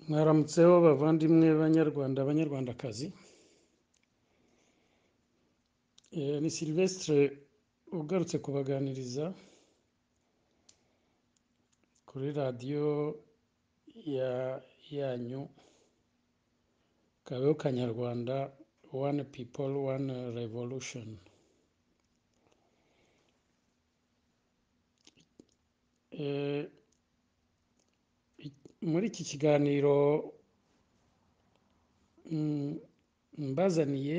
Mwaramutseho bavandimwe banyarwanda banyarwandakazi. Ni Sylvestre ugarutse kubaganiriza kuri radiyo yanyu Kabeho Kanyarwanda, one people one revolution. Muri iki kiganiro mbazaniye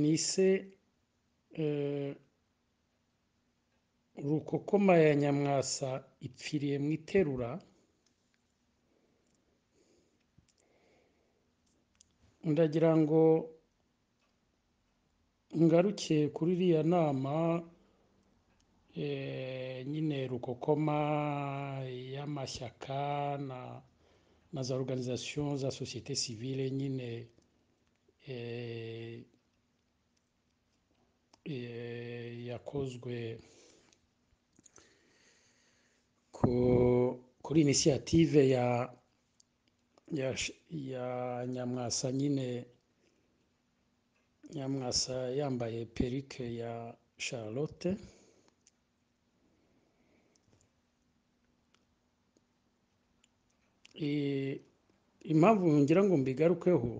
nise Rukokoma ya Nyamwasa ipfiriye mu iterura. Ndagira ngo ngaruke kuri iriya nama nyine Rukokoma y'amashyaka na za organisation za société civile nyine yakozwe kuri initiative ya Nyamwasa nyine, Nyamwasa yambaye perike ya Charlotte. Impamvu ngira ngo mbigarukeho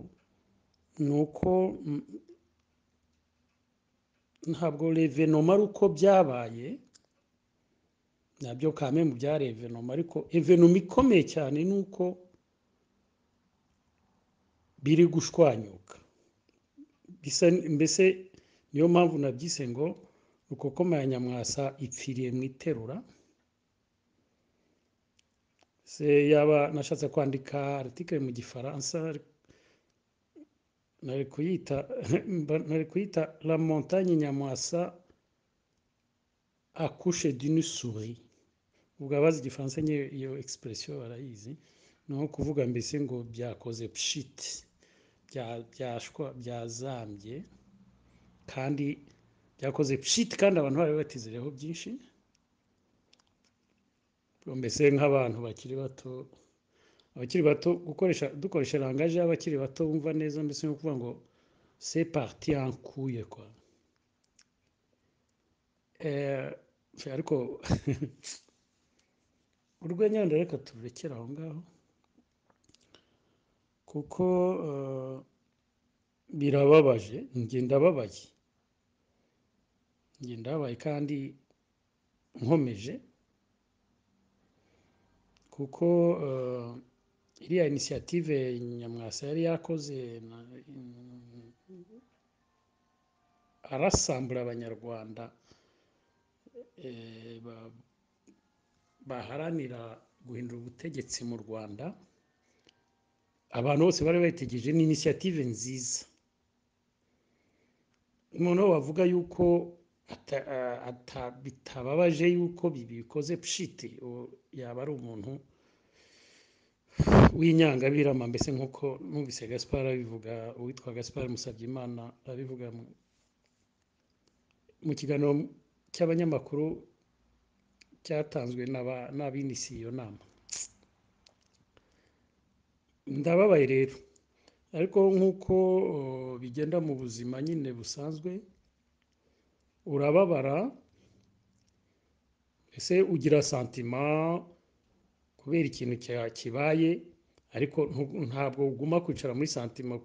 ni uko ntabwo revenoma ari uko byabaye, nabyo kame mu bya revenoma, ariko evenoma ikomeye cyane ni uko biri gushwanyuka. Mbese niyo mpamvu nabyise ngo Rukokoma ya Nyamwasa ipfiriye mu iterura. Yaba nashatse kwandika article mu Gifaransa, nari kuyita La montagne Nyamwasa accouche d'une souris. Ubwo abazi Igifaransa iyo expression barayizi, ni nko kuvuga mbese ngo byakoze pshit, byazambye kandi byakoze pshit, kandi abantu bari batizireho byinshi. Mbese nk'abantu bakiri bato dukoresha langage y'abakiri bato bumva neza, mbese no kuvuga ngo c'est parti en couille quoi. Ariko urwenya reka turekera aho ngaho kuko birababaje. Njye ndababaye kandi nkomeje, kuko iriya initiative Nyamwasa yari yakoze arasambura abanyarwanda baharanira guhindura ubutegetsi mu Rwanda. Abantu bose bari bayitegereje, ni initiative nziza. Umuntu wavuga yuko bitababaje yuko bikoze pshiti yaba ari umuntu w'inyangabirama, mbese nk'uko numvise Gaspard abivuga, uwitwa Gaspard Musabyimana abivuga mu kiganiro cy'abanyamakuru cyatanzwe n'abinisiye iyo nama. Ndababaye rero, ariko nk'uko bigenda mu buzima nyine busanzwe, urababara, ese ugira sentiment kubera ikintu kibaye, ariko ntabwo uguma kwicara muri sentiment.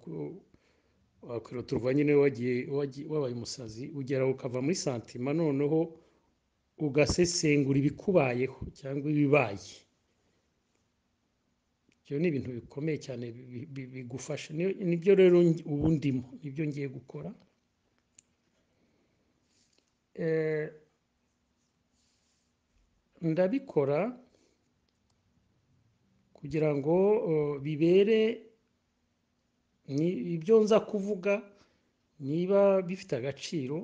Turuva nyine wabaye umusazi, ugera ukava muri sentiment, noneho ugasesengura ibikubayeho cyangwa ibibaye. Ibyo ni ibintu bikomeye cyane bigufasha. Nibyo rero ubu ndimo, nibyo ngiye gukora. Ndabikora kugira ngo bibere ibyo nza kuvuga, niba bifite agaciro,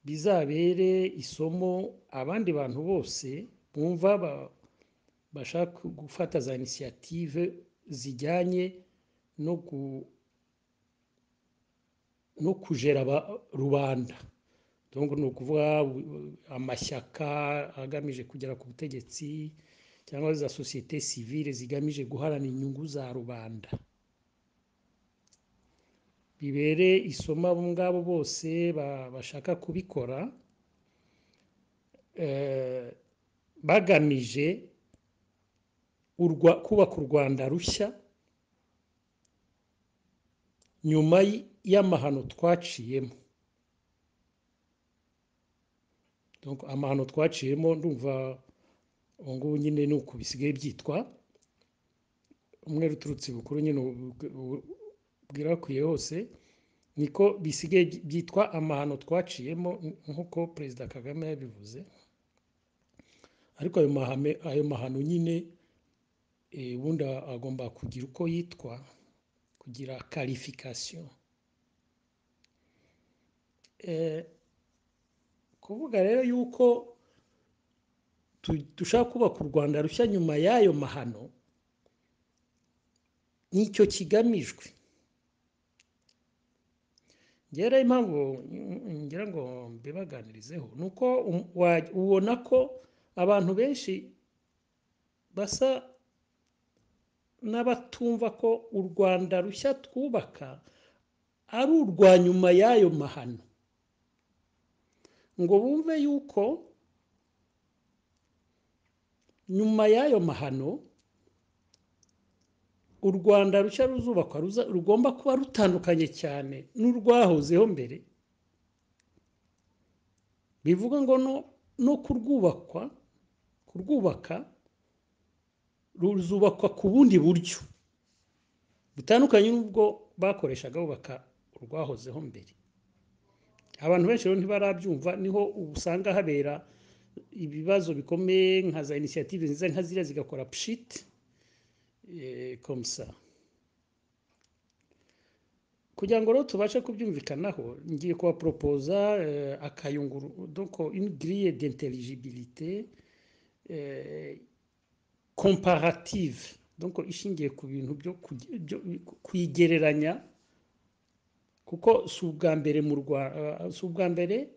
bizabere isomo abandi bantu bose bumva bashaka gufata za initiative zijyanye no kujera rubanda. Donc ni ukuvuga amashyaka agamije kugera ku butegetsi, cyangwa za sosiyete sivile zigamije guharanira inyungu za rubanda bibere isomo abo ngabo bose bashaka kubikora bagamije kubaka u Rwanda rushya nyuma y'amahano twaciyemo. Donc amahano twaciyemo ndumva ubu ngubu nyine ni uku bisigaye byitwa, umwe uturutse bukuru nyine bwirakwiye hose, niko bisigaye byitwa amahano twaciyemo nk'uko Perezida Kagame yabivuze. Ariko ayo mahano nyine ubundi agomba kugira uko yitwa, kugira qualification. Kuvuga rero yuko dushaka kubaka u Rwanda rushya nyuma y'ayo mahano, nicyo kigamijwe. Ngera impamvu ngira ngo mbibaganirizeho nuko ubona ko abantu benshi basa n'abatumva ko u Rwanda rushya twubaka ari urwa nyuma y'ayo mahano, ngo bumve yuko nyuma y'ayo mahano u Rwanda rushya ruzubakwa rugomba kuba rutandukanye cyane n'urwahozeho mbere. Bivuga ngo no kurwubaka ruzubakwa ku bundi buryo butandukanye n'ubwo bakoreshaga bubaka urwahozeho mbere. Abantu benshi rero ntibarabyumva, niho usanga habera ibibazo bikomeye nka za initiative nziza nka ziriya zigakora pshit comme ça. Kugira ngo rero tubashe kubyumvikanaho, ngiye kubapropoza akayunguru, donc une grille d'intelligibilité comparative, donc ishingiye ku bintu byo kwigereranya, kuko si ubwa mbere mu Rwanda, si ubwa mbere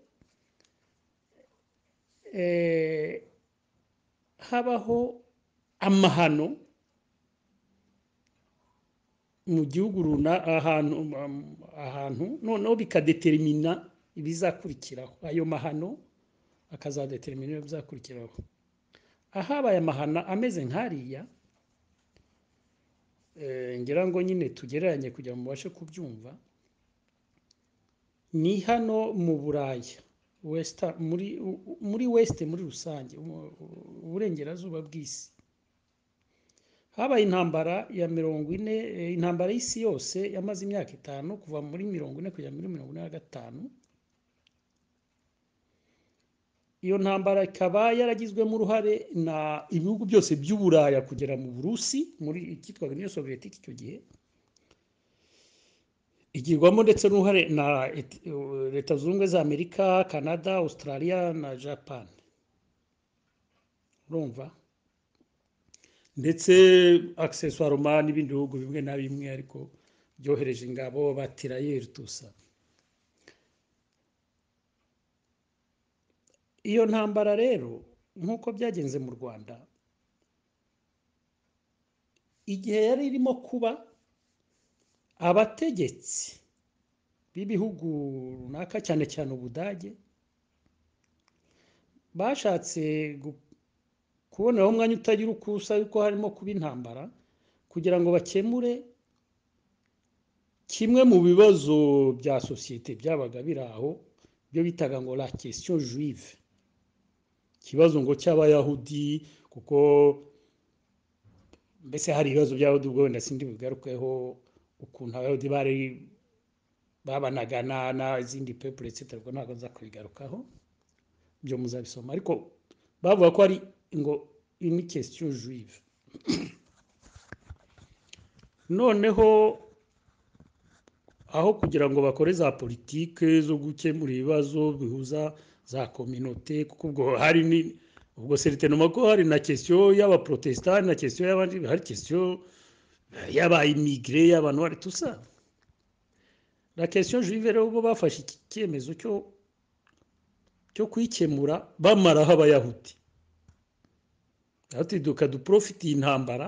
habaho amahano mu gihugu ahantu noneho bikadetermina ibizakurikiraho. Ayo mahano akazadetermina ibizakurikiraho. Ahabaye amahano ameze nk'ariya, ngira ngo nyine tugereranye kugira ngo mubashe kubyumva, ni hano mu Buraya muri West muri rusange, uburengerazuba bw'isi. Habaye intambara ya 40, intambara y'isi yose yamaze imyaka 5 kuva muri 40 kugera muri 45. Iyo ntambara ikaba yaragizwemo uruhare na ibihugu byose by'Uburaya kugera mu Burusi, muri ikitwaga Union Soviétique icyo gihe, igirwamo ndetse n'uruhare na Leta Zunze Ubumwe za Amerika, Canada, Australia na Japan. Urumva? Ndetse accessoirement n'ibindi bihugu bimwe na bimwe ariko byohereje ingabo, batirayeri tusa. Iyo ntambara rero nk'uko byagenze mu Rwanda, igihe yari irimo kuba, abategetsi b'ibihugu runaka cyane cyane Ubudage bashatse kuboneraho umwanya utagira uko usa yuko harimo kuba intambara, kugira ngo bakemure kimwe mu bibazo bya sosiyete byabaga biri aho, byo bitaga ngo la question juive, ikibazo ngo cy'Abayahudi, kuko mbese hari ibibazo by'Abayahudi ubwo wenda sindi bugarukeho ukuntu Abayahudi babanaga n'izindi peuple etc. Ubwo ntabwo nza kubigarukaho, byo muzabisoma. Ariko bavuga ko ari ngo une question juive. Noneho aho kugira ngo bakore za politike zo gukemura ibibazo bihuza za communauté, kuko ubwo hari ubwo certainement ko hari na question y'abaprotestant, na question y'abandi, hari question y'abaimmigré, y'abantu bari tout ça. La question juive rero ubwo bafashe icyemezo cyo kwikemura bamaraho Abayahudi. ati duprofite intambara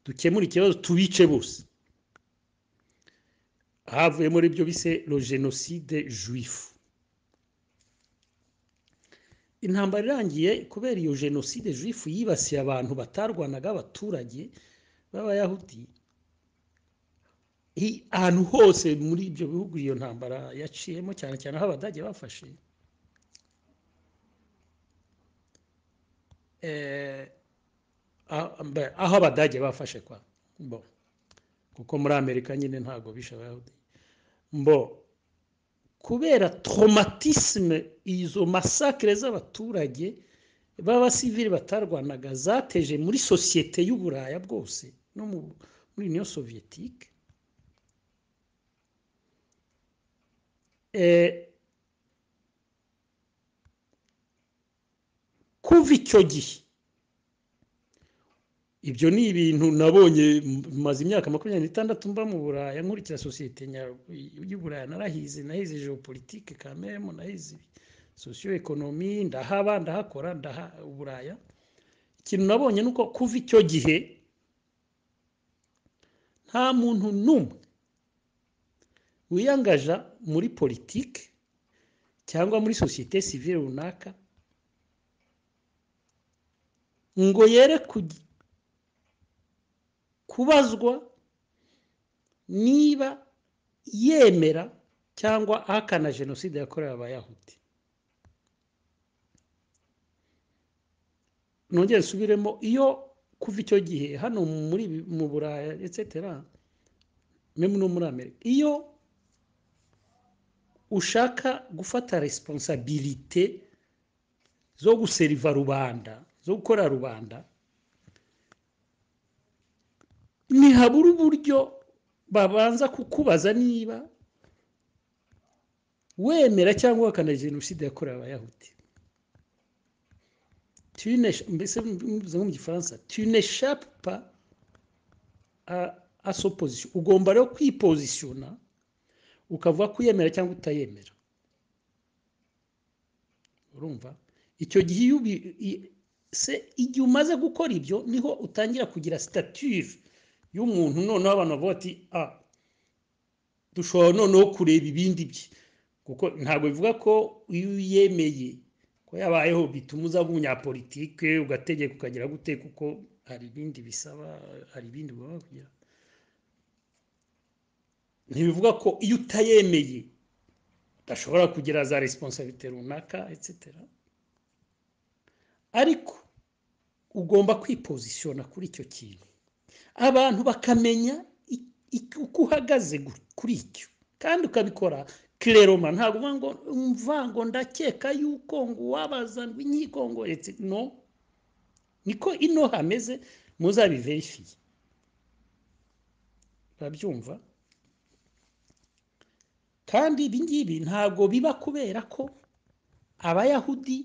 dukemura ikibazo tubice bose havuye muri byo bise le génocide juif intambara irangiye kubera iyo génocide juif yibasiye abantu batarwanaga abaturage b'abayahudi ahantu hose muri ibyo bihugu iyo ntambara yaciyemo cyane cyane aho abadage bafashe aho abadage bafashe kwa bo kuko muri Amerika nyine ntago bishe abayahudi bo kubera traumatisme izo massacre z'abaturage b'abasivili batarwanaga zateje muri societe y'Uburaya bwose no muri Union Soviétique kuva icyo gihe ibyo ni ibintu nabonye maze imyaka 26 mba mu Buraya nkurikira societe y'Uburaya nahize geopolitique quand même nahize socio-économie ndahakora Uburaya ikintu nabonye nuko kuva icyo gihe nta muntu numwe wiyangaja muri politique cyangwa muri societe civile runaka ngo yere kubazwa niba yemera cyangwa ahakana jenoside yakorewe abayahudi nongeye nsubiremo iyo kuva icyo gihe hano mu Buraya etc même no muri Amerika iyo ushaka gufata responsabilité zo guseriva rubanda zo gukora rubanda ntihabura uburyo babanza kukubaza niba wemera cyangwa wakana jenoside yakorewe abayahudi mbese mu gifaransa tu n'échappes pas à sa position ugomba rero kwipositiona ukavuga ko uyemera cyangwa utayemera urumva icyo gihe igihe umaze gukora ibyo niho utangira kugira stature y'umuntu noneho abantu bavuga ati dushobora noneho kureba ibindi bye kuko ntabwo bivuga ko iyo yemeye ko yabayeho bituma uza umunyapolitike ugategeka ukagira gute kuko hari ibindi bisaba hari ibindi ugomba kugira ntibivuga ko iyo utayemeye udashobora kugira za responsabilité runaka etc ariko ugomba kwipositiona kuri icyo kintu abantu bakamenya uko uhagaze kuri icyo kandi ukabikora clairement ntabwo ngo umvango ndakeka yuko ngo wabaza ngo inkiko ngo no niko ino hameze muzabiverifiye babyumva kandi ibi ngibi ntabwo biba kubera ko abayahudi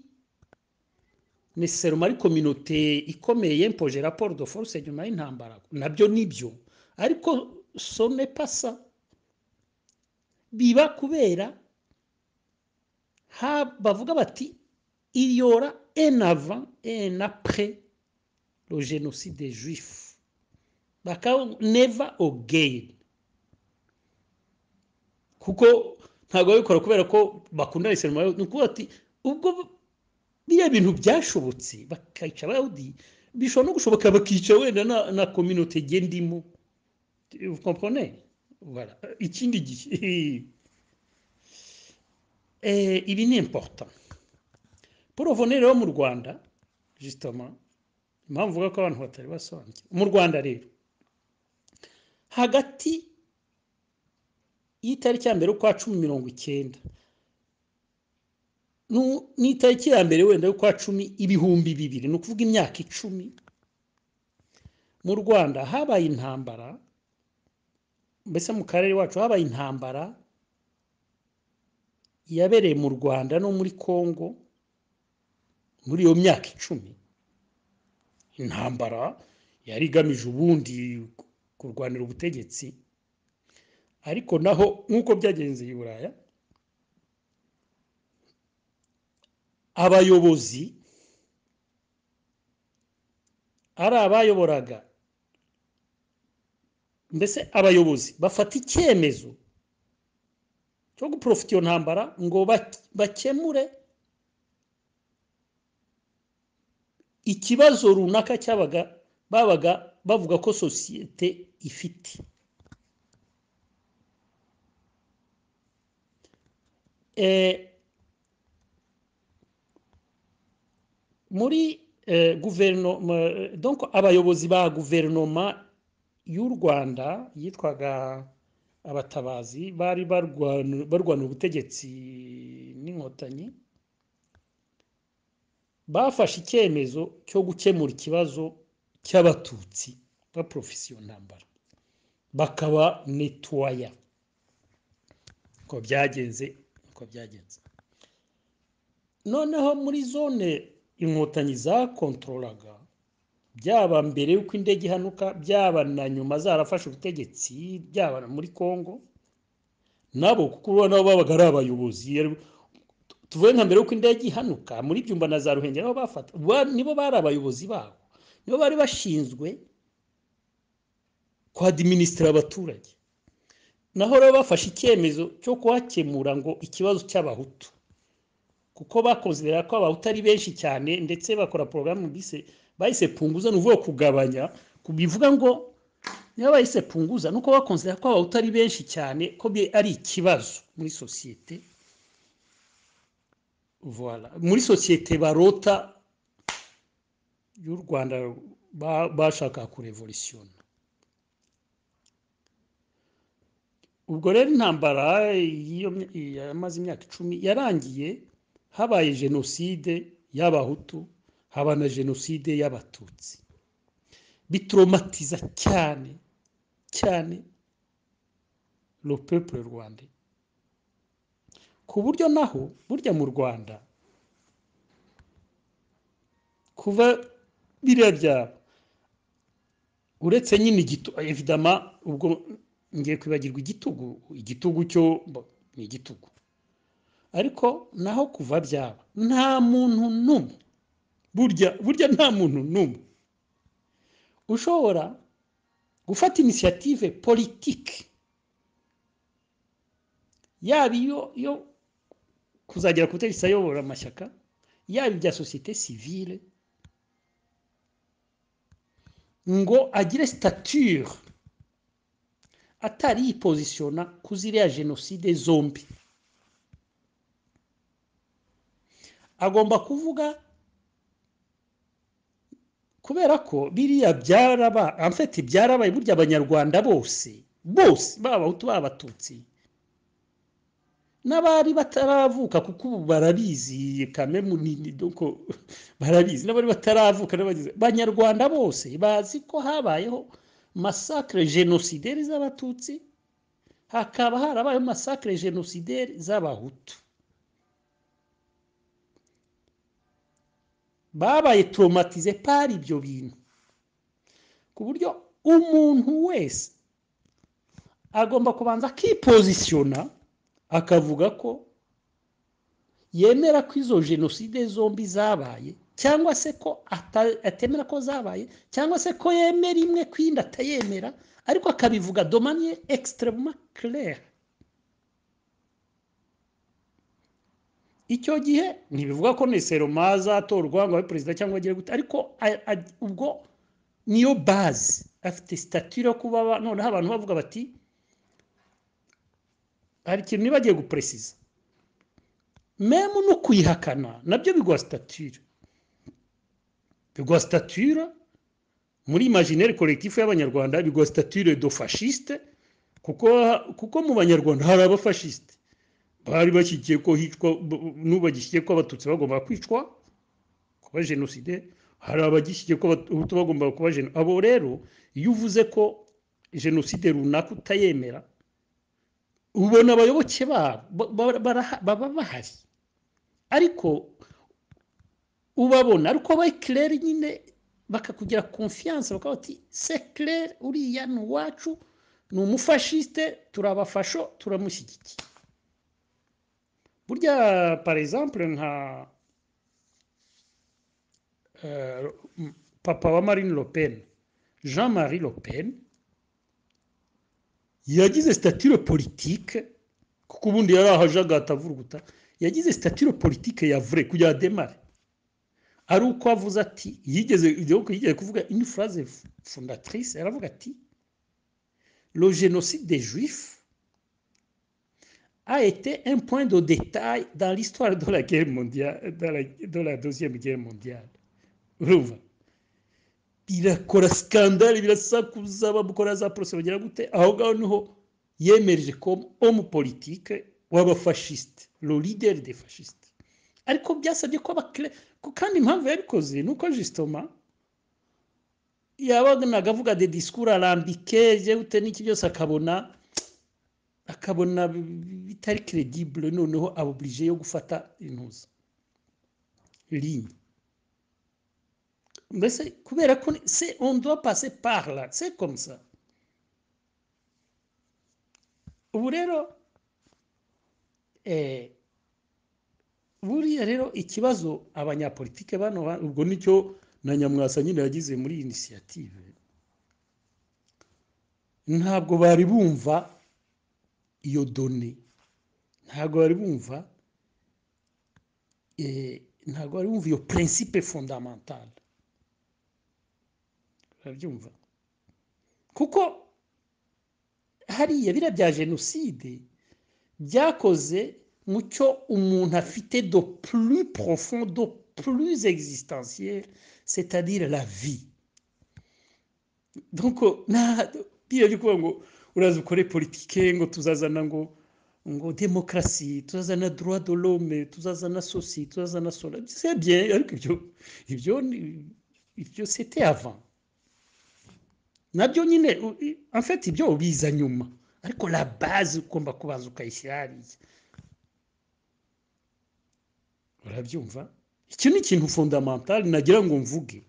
nécessairement ari communauté ikomeye yempoje rapport de force nyuma y'intambara nabyo nibyo ariko ce n'est pas ça biba kubera bavuga bati il y aura un avant et un après le génocide des juifs never again kuko ntabwo babikora kubera ko bakunda nécessairement ni ukuvuga ati ubwo biriya bintu byashobotse bakayica abayahudi bishobora no gushoboka bakica wenda na communauté gendimo vous comprenez voilà ikindi gihe ibi ni important pour revenir rero mu Rwanda justement impamvu mvuga ko abantu batari basobanukiwe mu Rwanda rero hagati y'itariki ya mbere ukwa 10/90 n'itariki ya mbere wenda ukwa 10/2000 ni ukuvuga imyaka 10 mu Rwanda habaye intambara mbese mu karere wacu habaye intambara yabereye mu Rwanda no muri Kongo muri iyo myaka 10 intambara yari igamije ubundi kurwanira ubutegetsi ariko naho nkuko byagenze i Buraya abayobozi ari abayoboraga mbese abayobozi bafata icyemezo cyo guprofita iyo ntambara ngo bakemure ikibazo runaka babaga bavuga ko sosiyete ifite. Muri guverinoma, donc abayobozi ba guverinoma y'u Rwanda yitwaga abatabazi bari barwana ubutegetsi n'inkotanyi, bafashe icyemezo cyo gukemura ikibazo cy'abatutsi baprofisiyo ntambara, bakaba netwaya. Uko byagenze. Noneho muri zone inkotanyi zakontorolaga, byaba mbere y'uko indege ihanuka, byaba na nyuma zarafashe ubutegetsi, byaba muri Kongo, nabo kuko nabo babaga ari abayobozi. Tuvuye nka mbere y'uko indege ihanuka muri Byumba na za Ruhengeri, aho bafata nibo bari abayobozi babo, nibo bari bashinzwe kwadiministra abaturage. Naho rero bafashe icyemezo cyo kuhakemura ngo ikibazo cy'abahutu, kuko bakonsidera ko abahutu ari benshi cyane, ndetse bakora porogaramu bahise punguza, nuvuga kugabanya, kubivuga ngo niba bahise punguza nuko bakonsidera ko abahutu ari benshi cyane, ko ari ikibazo muri sosiyete. Voilà, muri sosiyete barota y'u Rwanda bashaka kurevolutiona. Ubwo rero intambara yamaze imyaka 10 yarangiye, habaye jenoside y'abahutu, haba na jenoside y'abatutsi, bitraumatiza cyane le peuple rwandais, ku buryo naho burya mu Rwanda kuva biriya byaba, uretse nyine évidemment, ubwo ngiye kwibagirwa igitugu cyo ni igitugu, ariko naho kuva byaba nta muntu numwe, burya nta muntu numwe ushobora gufata initiative politique yaba yo kuzagera ku butegetsi ayobora amashyaka, yaba ibya société civile, ngo agire stature atari yipositiona kuziriya jenoside zombi. Agomba kuvuga kubera ko biriya byarabaye burya abanyarwanda bose baba abahutu baba abatutsi n'abari bataravuka, kuko ubu barabizi kame munini, doko barabizi n'abari bataravuka n'abagize abanyarwanda bose bazi ko habayeho massacre génocidaire z'abatutsi, hakaba harabaye massacre génocidaire z'abahutu. Babaye traumatize par ibyo bintu, ku buryo umuntu wese agomba kubanza kwipositiona akavuga ko yemera ko izo jenoside zombi zabaye, cyangwa se ko atemera ko zabaye, cyangwa se ko yemera imwe kwindi atayemera, ariko akabivuga de manière extrêmement claire. Icyo gihe ntibivuga ko Neseroma azatorwa ngo abe perezida cyangwa agire gute, ariko ubwo niyo base, afite statut yo kuba noneho abantu bavuga bati, hari ikintu nibagiye gupresiza, meme no kuyihakana nabyo bigwa stature muri imaginaire collectif y'abanyarwanda, bigwa stature de fasciste, kuko mu banyarwanda hari abafasciste bari bashyigikiye ko hicwa, n'ubagishyigikiye ko abatutsi bagomba kwicwa, kuba jenoside, hari abagishyigikiye ko abahutu bagomba kuba jenoside. Abo rero iyo uvuze ko jenoside runaka utayemera, ubona abayoboke baba bahari, ariko ubabona ariko bayi clair nyine, bakakugira confiance, bakavuga ati c'est clair, uriya ni uwacu, ni umufasciste, turabafasho, turamushyigikiye. Burya par exemple nka papa wa Marine Le Pen, Jean-Marie Le Pen, yagize statut politique kuko ubundi yari ahajagata avuruguta, yagize statut politique ya vrai kugira démarre. Ari uko avuze ati yigeze kuvuga une phrase fondatrice, aravuga ati le génocide des juifs a été un point de détail dans l'histoire de la guerre mondiale, de la deuxième guerre mondiale. Urumva birakora scandale, birasakuza, bamukora za procès bagira gute, aho ngaho niho yemereje ko homme politique w'abafasciste, le leader des fascistes. Ariko byasabye ko kandi impamvu yabikoze nuko justement yabanaga avuga des discours alambiqués ute n'iki byose akabona bitari crédible, noneho obligé yo gufata intuza ligne. Mais c'est kubera ko on doit passer par là, c'est comme ça. Ubu rero buriya rero ikibazo abanyapolitike bano ubwo nicyo na Nyamwasa nyine yagize muri initiative, ntabwo bari bumva iyo done, ntabwo bari bumva iyo principe fondamental, urabyumva kuko hariya bira bya jenoside byakoze mucyo umuntu afite de plus profond, de plus existentiel, c'est-à-dire la vie. Donc bira byo ngo uraza ukore politique ngo tuzazana ngo démocratie, tuzazana droit de l'homme, tuzazana ceci, tuzazana cela, c'est bien, ariko ibyo c'était avant. Nabyo nyine en fait ibyo biza nyuma, ariko la base ugomba kubanza ukayishyira hariya. Urabyumva, iki ni ikintu fondamental nagira ngo mvuge.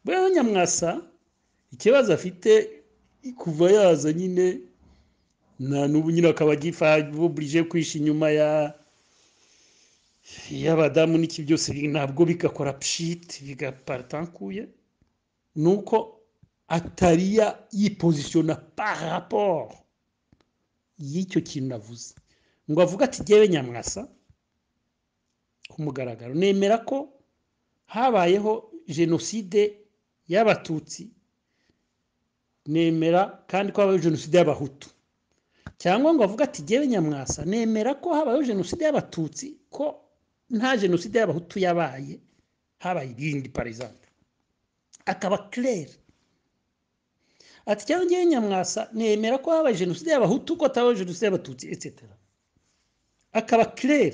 Buriya Nyamwasa ikibazo afite kuva yaza nyine na n'ubu nyine akaba obligé kwisha inyuma y'abadamu n'iki byose ntabwo bigakora pshit bigapartankuye, nuko atariya yipositiona par rapport y'icyo kintu navuze, ngo avuga ati jyewe Nyamwasa ku mugaragaro nemera ko habayeho jenoside y'abatutsi, nemera kandi ko habayeho jenoside y'abahutu, cyangwa ngo avuga ati jyewe Nyamwasa nemera ko habayeho jenoside y'abatutsi, ko nta jenoside y'abahutu yabaye, habaye ibindi par exemple, akaba clair. Ati cyangwa jyewe Nyamwasa nemera ko habaye jenoside y'abahutu, ko hatabayeho jenoside y'abatutsi etc. Akaba clair.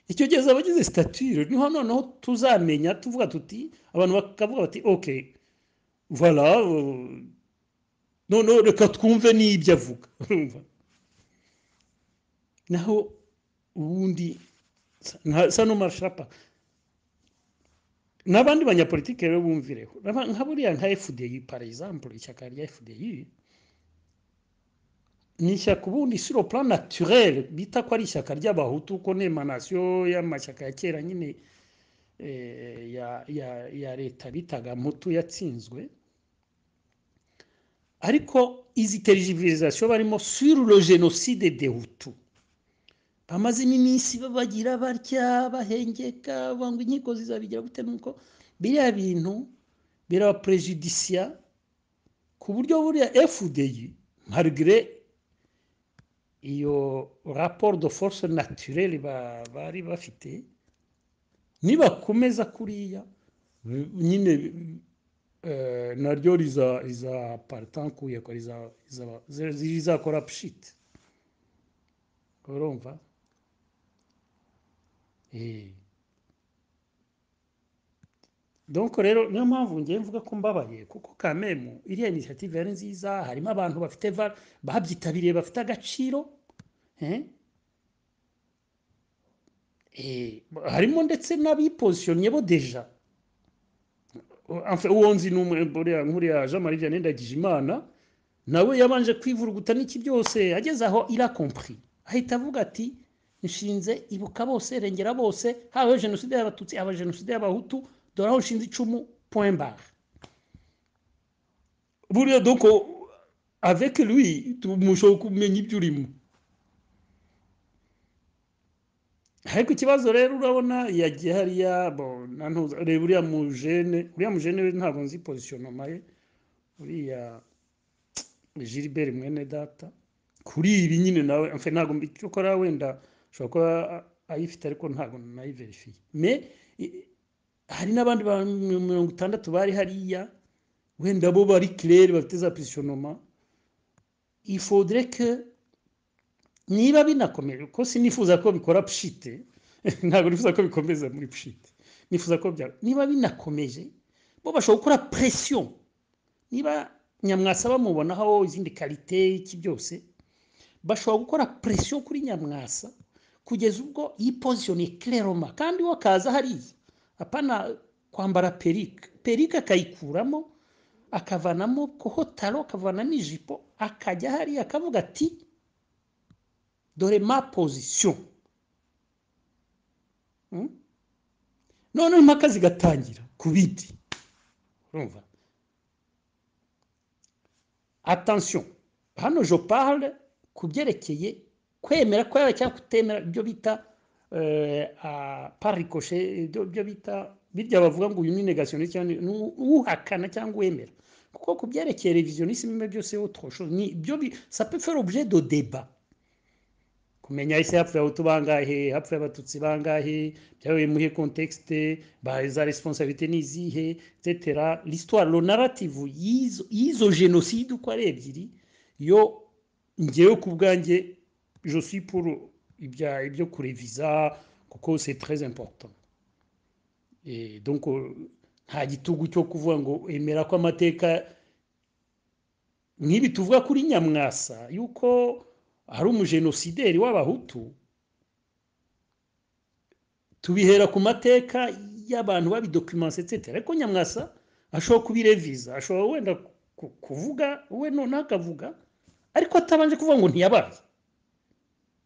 Icyo gihe abagize statut niho noneho tuzamenya tuvuga tuti, abantu bakavuga bati ok voilà, noneho reka twumve n'ibyo avuga. Naho ubundi ça ne marchera pas. N'abandi banyapolitike rero bumvireho nka buriya nka FDI par exemple, ishyaka rya FDI ni ishyaka ubundi sur le plan naturel bita ko ari ishyaka ry'abahutu, ko n'emanation y'amashyaka ya kera nyine ya leta bitaga Mutu yatsinzwe, ariko izi tergiversation barimo sur le génocide des Hutus bamazemo iminsi babagira batya bahengeka banga inkiko zizabigira gute, nuko biriya bintu biraba prejudiciya ku buryo buriya FDI malgré iyo rapport de force naturelle bari bafite, nibakomeza kuriya nyine naryo riza partankuye ko rizakora pshit. Urumva donc rero niyo mpamvu ngiye mvuga ko mbabaye, kuko kamemu iriya initiative yari nziza, harimo abantu bafite babyitabiriye bafite agaciro, harimo ndetse n'abipositionnye bo deja. Uwo nzi nkuriya Jean Marie Vianney Ndagijimana nawe yabanje kwivuruguta n'iki byose, ageze aho il a compris, ahita avuga ati nshinze ibuka bose rengera bose, habayeho jenoside y'abatutsi, haba jenoside y'abahutu, dore aho nshinze icumu point barre. Buriya donc avec lui mushobora kumenya ibyo urimo. Ariko ikibazo rero urabona yagiye hariya reba uriya mujene we ntabwo nzi positionnement ye, uriya Gilbert mwene data kuri ibi nyine nawe enfin ntabwo icyo kora wenda ushobora kuba ayifite ariko ntabwo nayiverifiye. Mais hari n'abandi ba 60 bari hariya wenda bo bari clair bafite za positionnement. Il faudrait que niba binakomeye ko sinifuza ko bikora pshite ntabwo nifuza ko bikomeza muri pshite, nifuza ko niba binakomeje bo bashobora gukora pression. Niba Nyamwasa bamubonaho izindi qualité iki byose bashobora gukora pression kuri Nyamwasa kugeza ubwo yipositione clairement, kandi wakaza hariya apana kwambara perike akayikuramo akavanamo kohotaro akavanamo ijipo akajya hariya akavuga ati dore ma position. None impaka zigatangira ku biti. Urumva? Attention, hano je parle ku byerekeye kwemera ko cyangwa kutemera ibyo bita par ricochet, ibyo bita birya bavuga ngo uyu ni négationniste cyangwa uhakana cyangwa wemera, kuko ku byerekeye révisionnisme byose autre chose ni byo ça peut faire objet de débat. Kumenya ese hapfuye abahutu bangahe, hapfuye abatutsi bangahe, byabaye muhe contexte, za responsabilité nizihe etc. L'histoire, le narrative y'izo génocide uko ari ebyiri yo ngewe ku bwanjye je suis pour ibyo kurevisa kuko c'est très important. Et donc nta gitugu cyo kuvuga ngo emera ko amateka nk'ibi tuvuga kuri Nyamwasa yuko hari umugenosideri w'abahutu, tubihera ku mateka y'abantu babidocumenté etc. Ariko Nyamwasa ashobora kubireviza, ashobora wenda kuvuga we none akavuga ariko atabanje kuvuga ngo ntiyabaye.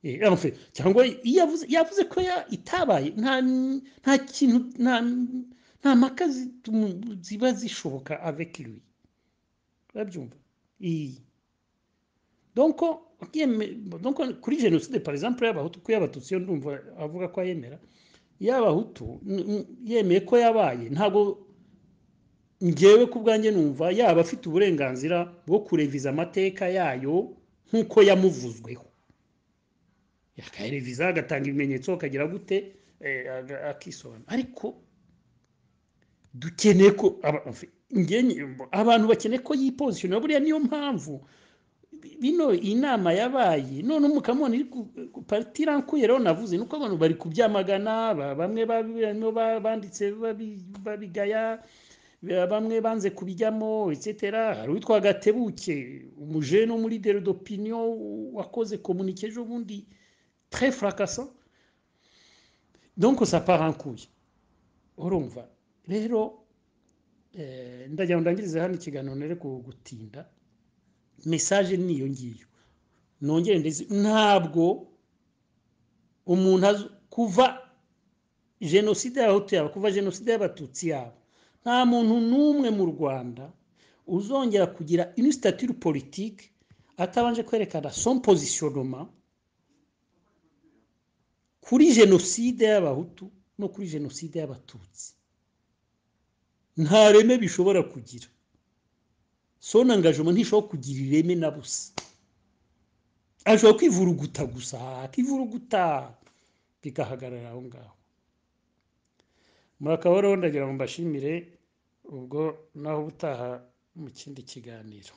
Enfin cyangwa yavuze ko itabaye nta kintu nta makazi ziba zishoboka avec lui. Urabyumva? Donc kuri génocide par exemple y'abahutu ko y'abatutsi yo ndumva avuga ko ayemera, y'abahutu yemeye ko yabaye, ntabwo ngewe ku bwanjye numva yaba afite uburenganzira bwo kureviza amateka yayo nk'uko yamuvuzweho, yakareviza agatanga ibimenyetso akagira gute akisobanura. Ariko dukeneye ko abantu bakeneye ko yipositiona. Buriya niyo mpamvu bino inama yabaye none mukamona iri partira nkuye rero navuze nuko abantu bari kubyamagana, bamwe banditse babigaya, bamwe banze kubijyamo etc. Hari witwa Gatebuke umujene muri leader d'opinion wakoze communiqué ejo bundi très fracassant. Donc ça part en couille. Urumva rero ndagira ngo ndangirize hano ikiganiro nere gutinda. Message niyo ngiyo nongere ndeze, ntabwo umuntu kuva genocide y'abahutu yaba kuva genocide y'abatutsi yaba nta muntu n'umwe mu Rwanda uzongera kugira une stature politique atabanje kwerekana son positionnement kuri genocide y'abahutu no kuri genocide y'abatutsi. Nta reme bishobora kugira, son engagement ntishobora kugira ireme na busa, ashobora kwivuruguta gusa akivuruguta bikahagarara aho ngaho. Murakaba rero ndagira ngo mbashimire, ubwo naho ubutaha mu kindi kiganiro.